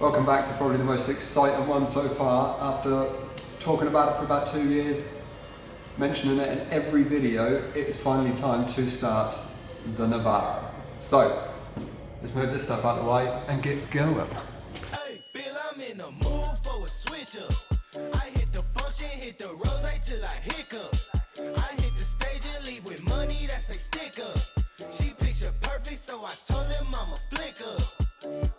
Welcome back to probably the most exciting one so far. After talking about it for about 2 years, mentioning it in every video, it is finally time to start the Navara. So, let's move this stuff out of the way and get going. Hey, Bill, I'm in the mood for a switch up. I hit the function, hit the rose till I hiccup. I hit the stage and leave with money that's a sticker. She picture perfect, so I told him I'm a flicker.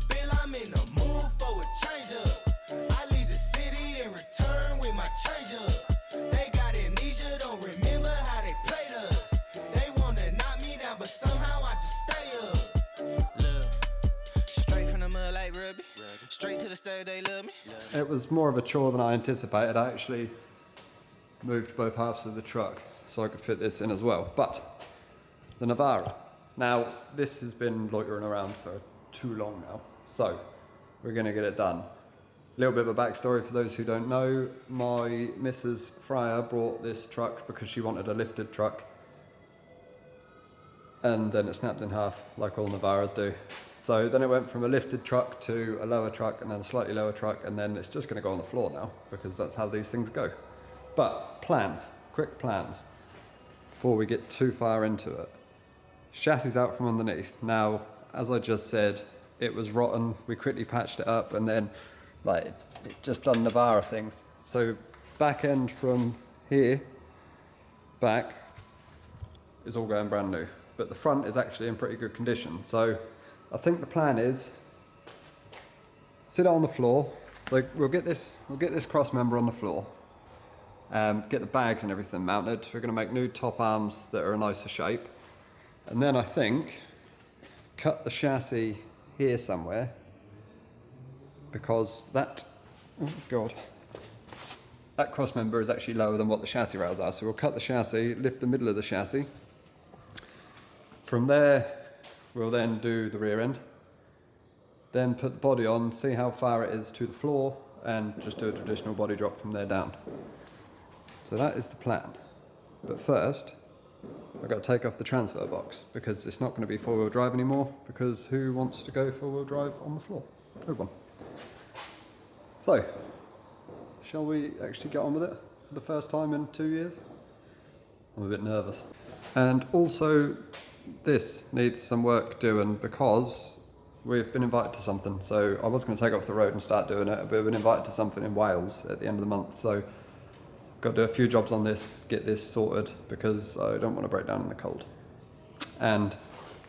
Bill, I'm in the mood for a change up. I leave the city and return with my change up. They got amnesia, don't remember how they played us. They wanna knock me down, but somehow I just stay up. Look, straight from the mud like Ruby. Straight to the stage, they love me. It was more of a chore than I anticipated. I actually moved both halves of the truck so I could fit this in as well. But the Navara. Now, this has been loitering around for too long now, so we're gonna get it done. A little bit of a backstory for those who don't know. My Mrs. Fryer brought this truck because she wanted a lifted truck, and then it snapped in half like all Navaras do. So then it went from a lifted truck to a lower truck and then a slightly lower truck, and then it's just gonna go on the floor now because that's how these things go. But plans, quick plans, before we get too far into it. Chassis out from underneath. Now, as I just said, it was rotten. We quickly patched it up and then it just done Navara things. So back end from here back is all going brand new, but the front is actually in pretty good condition. So I think the plan is sit it on the floor. So we'll get this cross member on the floor. Get the bags and everything mounted. We're going to make new top arms that are a nicer shape. And then I think cut the chassis here somewhere because that cross member is actually lower than what the chassis rails are. So we'll cut the chassis, lift the middle of the chassis. From there, we'll then do the rear end. Then put the body on, see how far it is to the floor, and just do a traditional body drop from there down. So that is the plan. But first, I've got to take off the transfer box because it's not going to be four-wheel drive anymore, because who wants to go four-wheel drive on the floor? No one. So, shall we actually get on with it for the first time in 2 years? I'm a bit nervous. And also, this needs some work doing because we've been invited to something. So I was going to take off the road and start doing it, but we've been invited to something in Wales at the end of the month. So got to do a few jobs on this, get this sorted, because I don't want to break down in the cold. And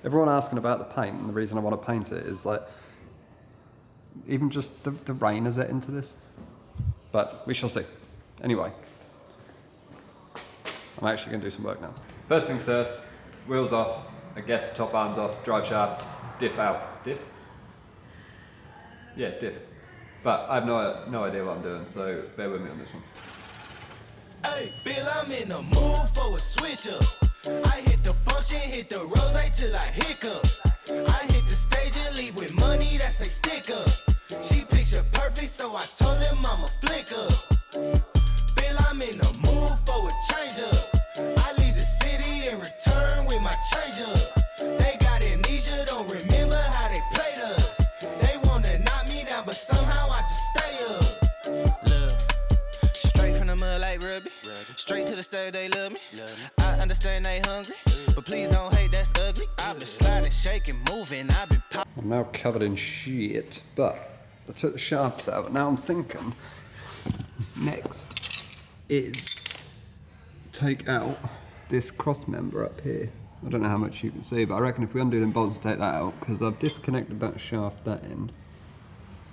everyone asking about the paint, and the reason I want to paint it is even just the rain is it into this, but we shall see. Anyway, I'm actually going to do some work now. First things first, wheels off, I guess top arms off, drive shafts, diff out. Diff? Yeah, diff. But I have no idea what I'm doing, so bear with me on this one. Hey, Bill, I'm in the mood for a switch up. I hit the function, hit the rose till I hiccup. I hit the stage and leave with money that's a sticker. She picture perfect, so I told him I'm a flicker. Bill, I'm in the mood for a change up. I leave the city and return with my change up. They got amnesia, don't remember how they played us. They wanna knock me down, but somehow I just stay up. Look, straight from the mud like Ruby. Straight to the stage, they love me. I understand they hungry, but please don't hate, that's ugly. I've been sliding, shaking, moving, I've been pop. I'm now covered in shit, but I took the shafts out. Now I'm thinking next is take out this cross member up here. I don't know how much you can see, but I reckon if we undo them bolts, take that out, because I've disconnected that shaft, that end,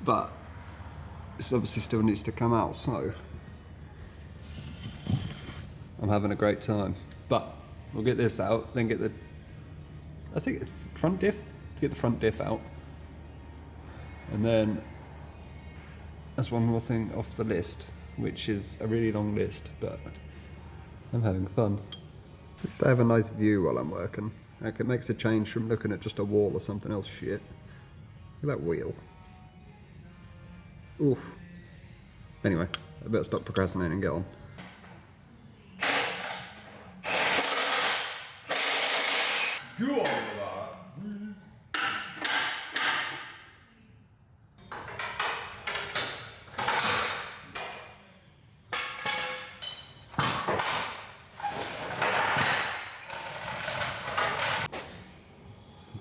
but this obviously still needs to come out, so I'm having a great time. But we'll get this out, then get the, I think it's front diff, get the front diff out. And then that's one more thing off the list, which is a really long list, but I'm having fun. At least I have a nice view while I'm working. Like, it makes a change from looking at just a wall or something else shit. Look at that wheel. Oof. Anyway, I better stop procrastinating and get on.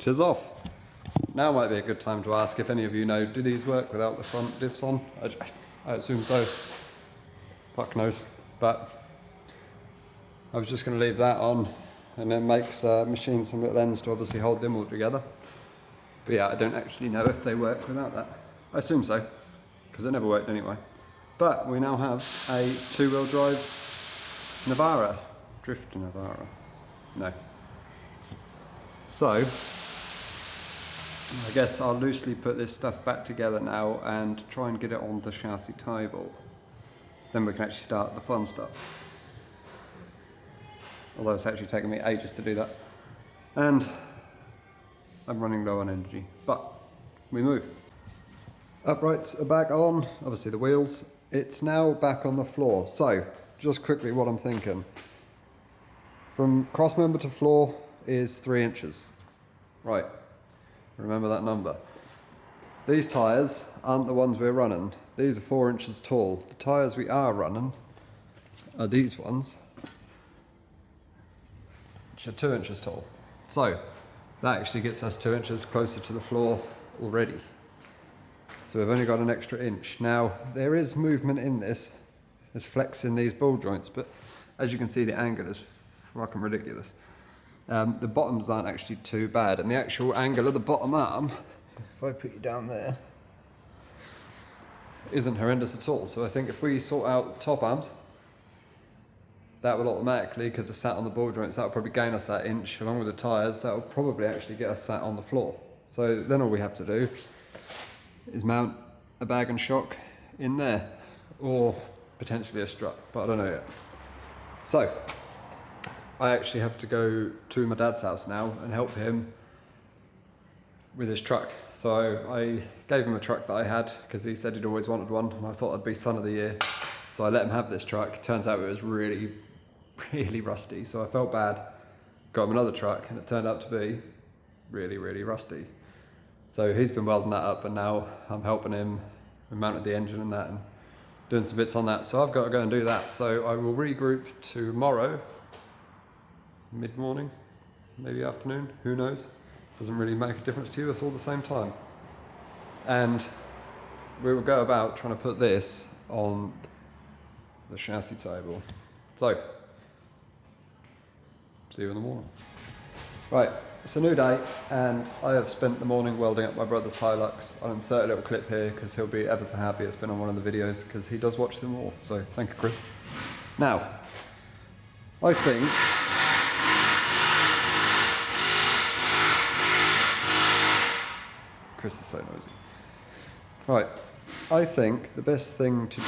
'tis off. Now might be a good time to ask if any of you know, do these work without the front diffs on? I assume so. Fuck knows. But I was just going to leave that on and then machine some little ends to obviously hold them all together. But yeah, I don't actually know if they work without that. I assume so, because it never worked anyway. But we now have a 2-wheel drive Navara. Drift Navara. No. So, I guess I'll loosely put this stuff back together now and try and get it on the chassis table. Then we can actually start the fun stuff. Although it's actually taken me ages to do that. And I'm running low on energy, but we move. Uprights are back on, obviously the wheels. It's now back on the floor. So, just quickly what I'm thinking. From cross member to floor is 3 inches. Right, remember that number. These tyres aren't the ones we're running. These are 4 inches tall. The tyres we are running are these ones, which are 2 inches tall. So, that actually gets us 2 inches closer to the floor already. So we've only got an extra inch. Now, there is movement in this. There's flex in these ball joints, but as you can see, the angle is fucking ridiculous. The bottoms aren't actually too bad, and the actual angle of the bottom arm, if I put you down there, isn't horrendous at all. So I think if we sort out the top arms, that will automatically, because it's sat on the ball joints, that will probably gain us that inch, along with the tyres, that will probably actually get us sat on the floor. So then all we have to do is mount a bag and shock in there, or potentially a strut, but I don't know yet. So, I actually have to go to my dad's house now and help him with his truck. So I gave him a truck that I had because he said he'd always wanted one, and I thought I'd be son of the year. So I let him have this truck. Turns out it was really, really rusty. So I felt bad, got him another truck, and it turned out to be really, really rusty. So he's been welding that up, and now I'm helping him. We mounted the engine and that, and doing some bits on that. So I've got to go and do that. So I will regroup tomorrow, mid-morning, maybe afternoon, who knows. Doesn't really make a difference to you, it's all the same time. And we will go about trying to put this on the chassis table. So, see you in the morning. Right, it's a new day, and I have spent the morning welding up my brother's Hilux. I'll insert a little clip here because he'll be ever so happy it's been on one of the videos, because he does watch them all. So, thank you, Chris. Now, I think Chris is so noisy. Right, I think the best thing to do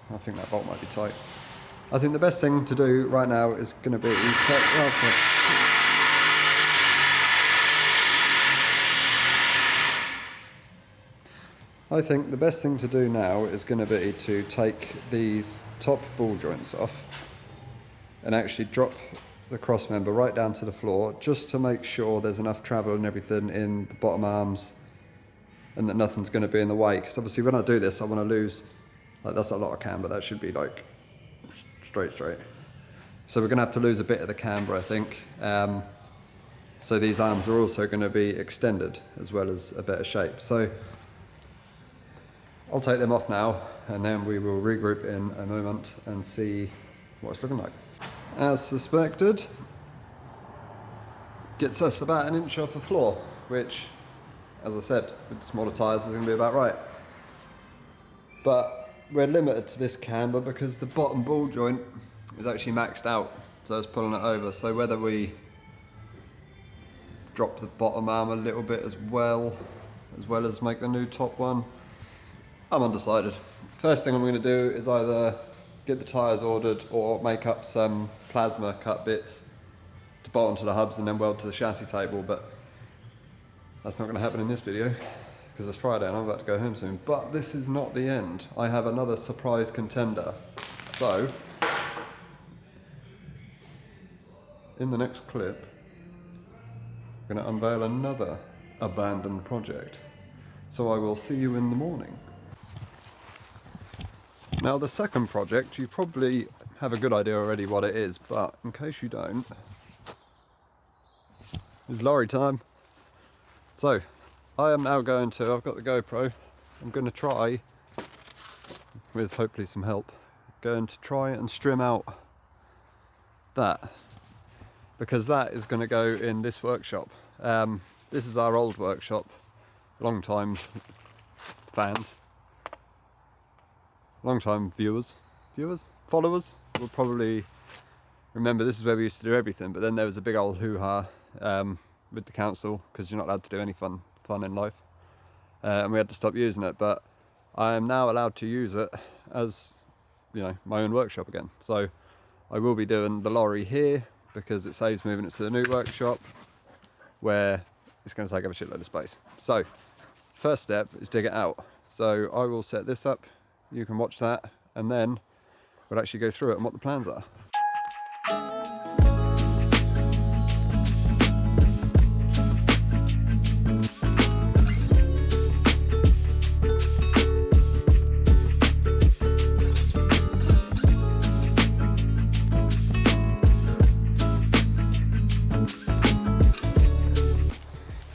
I think that bolt might be tight. I think the best thing to do right now is going to be I think the best thing to do now is going to be to take these top ball joints off and actually drop the cross member right down to the floor, just to make sure there's enough travel and everything in the bottom arms and that nothing's going to be in the way. Because obviously when I do this, I want to lose, like, that's a lot of camber, that should be like straight. So we're going to have to lose a bit of the camber, I think. So these arms are also going to be extended as well as a better shape. So I'll take them off now, and then we will regroup in a moment and see what it's looking like. As suspected, gets us about an inch off the floor, which, as I said, with smaller tyres is going to be about right. But we're limited to this camber because the bottom ball joint is actually maxed out, so it's pulling it over. So whether we drop the bottom arm a little bit as well as make the new top one, I'm undecided. First thing I'm going to do is either get the tyres ordered or make up some plasma cut bits to bolt onto the hubs and then weld to the chassis table, but that's not going to happen in this video because it's Friday and I'm about to go home soon. But this is not the end. I have another surprise contender. So, in the next clip, I'm going to unveil another abandoned project. So I will see you in the morning. Now the second project, you probably have a good idea already what it is, but in case you don't, it's lorry time. So I am now going to, I've got the GoPro, I'm going to try, with hopefully some help, going to try and trim out that, because that is going to go in this workshop. This is our old workshop. Long time fans, long time followers will probably remember this is where we used to do everything, but then there was a big old hoo-ha with the council because you're not allowed to do any fun in life, and we had to stop using it. But I am now allowed to use it as, you know, my own workshop again. So I will be doing the lorry here because it saves moving it to the new workshop where it's going to take up a shitload of space. So first step is dig it out. So I will set this up, you can watch that, and then we'll actually go through it and what the plans are.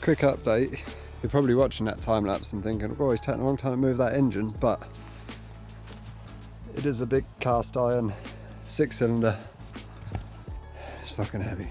Quick update, you're probably watching that time lapse and thinking, oh, it's taking a long time to move that engine, but it is a big cast iron 6-cylinder. It's fucking heavy.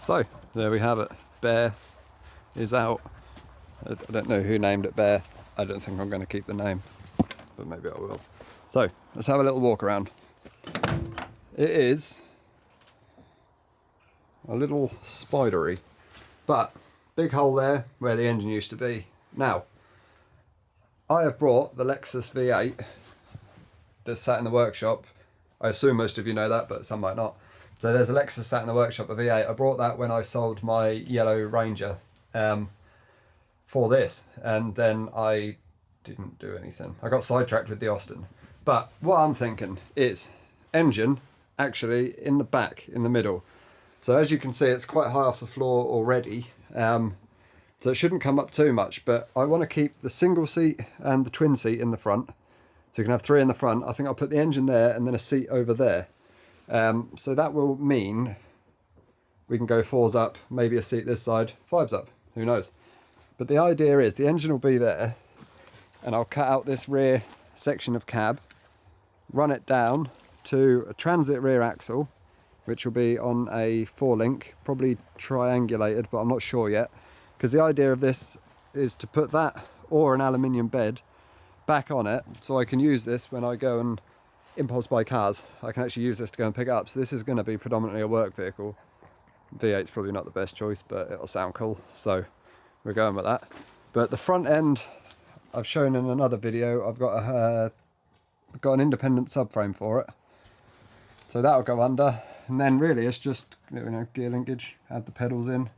So there we have it. Bear is out. I don't know who named it Bear. I don't think I'm going to keep the name, but maybe I will. So let's have a little walk around. It is a little spidery, but big hole there where the engine used to be. Now I have brought the Lexus V8 that's sat in the workshop. I assume most of you know that, but some might not. So there's a Lexus sat in the workshop, a V8. I brought that when I sold my yellow Ranger for this, and then I didn't do anything. I got sidetracked with the Austin. But what I'm thinking is engine actually in the back, in the middle. So as you can see, it's quite high off the floor already. So it shouldn't come up too much, but I want to keep the single seat and the twin seat in the front. So you can have 3 in the front. I think I'll put the engine there and then a seat over there. So that will mean we can go 4s up, maybe a seat this side, 5s up, who knows. But the idea is the engine will be there, and I'll cut out this rear section of cab, run it down to a transit rear axle, which will be on a 4-link, probably triangulated, but I'm not sure yet. Because the idea of this is to put that or an aluminium bed back on it, so I can use this when I go and impulse buy cars. I can actually use this to go and pick up. So this is going to be predominantly a work vehicle. V8's probably not the best choice, but it'll sound cool, so we're going with that. But the front end, I've shown in another video, I've got an independent subframe for it, so that'll go under. And then really it's just, you know, gear linkage, add the pedals in.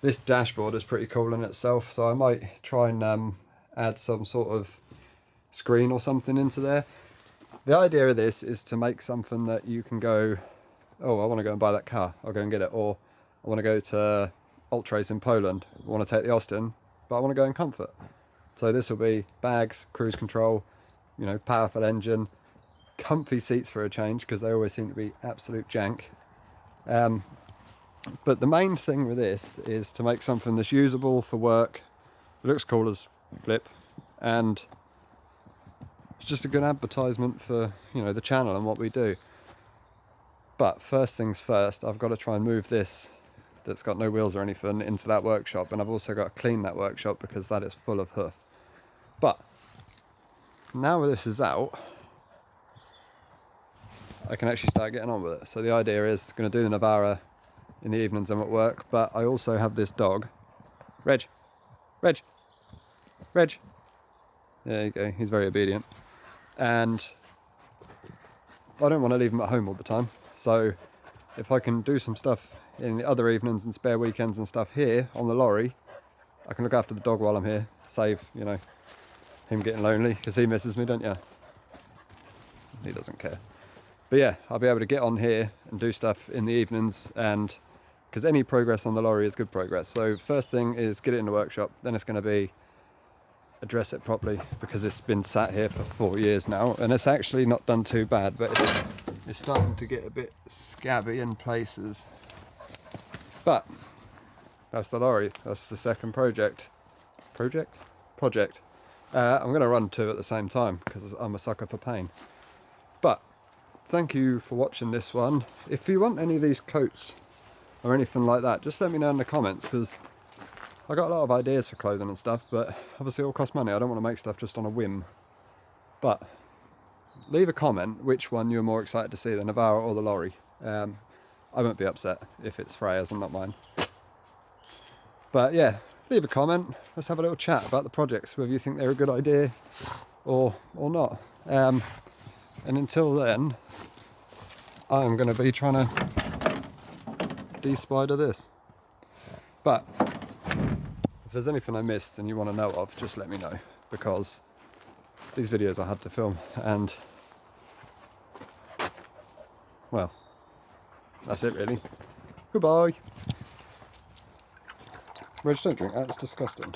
This dashboard is pretty cool in itself, so I might try and add some sort of screen or something into there. The idea of this is to make something that you can go, oh, I want to go and buy that car, I'll go and get it. Or I want to go to Ultrace in Poland, I want to take the Austin, but I want to go in comfort. So this will be bags, cruise control, you know, powerful engine, comfy seats for a change, because they always seem to be absolute jank. But the main thing with this is to make something that's usable for work, it looks cool as flip, and it's just a good advertisement for, you know, the channel and what we do. But first things first, I've got to try and move this that's got no wheels or anything into that workshop, and I've also got to clean that workshop because that is full of hoof. But now this is out, I can actually start getting on with it. So the idea is going to do the Navara in the evenings I'm at work, but I also have this dog. Reg. Reg. Reg. There you go, he's very obedient. And I don't want to leave him at home all the time. So if I can do some stuff in the other evenings and spare weekends and stuff here on the lorry, I can look after the dog while I'm here, save, you know, him getting lonely, because he misses me, don't you? He doesn't care. But yeah, I'll be able to get on here and do stuff in the evenings, and because any progress on the lorry is good progress. So first thing is get it in the workshop, then it's going to be address it properly, because it's been sat here for 4 years now, and it's actually not done too bad, but it's starting to get a bit scabby in places. But that's the lorry. That's the second project. I'm going to run two at the same time because I'm a sucker for pain. But thank you for watching this one. If you want any of these coats or anything like that, just let me know in the comments, because I got a lot of ideas for clothing and stuff, but obviously it all costs money. I don't want to make stuff just on a whim. But leave a comment which one you're more excited to see, the Navara or the lorry. I won't be upset if it's Freya's and not mine. But yeah, leave a comment. Let's have a little chat about the projects, whether you think they're a good idea or not. And until then, I'm going to be trying to de-spider this. But if there's anything I missed and you want to know of, just let me know, because these videos I had to film, and well, that's it really. Goodbye. Reg, don't drink that, it's disgusting.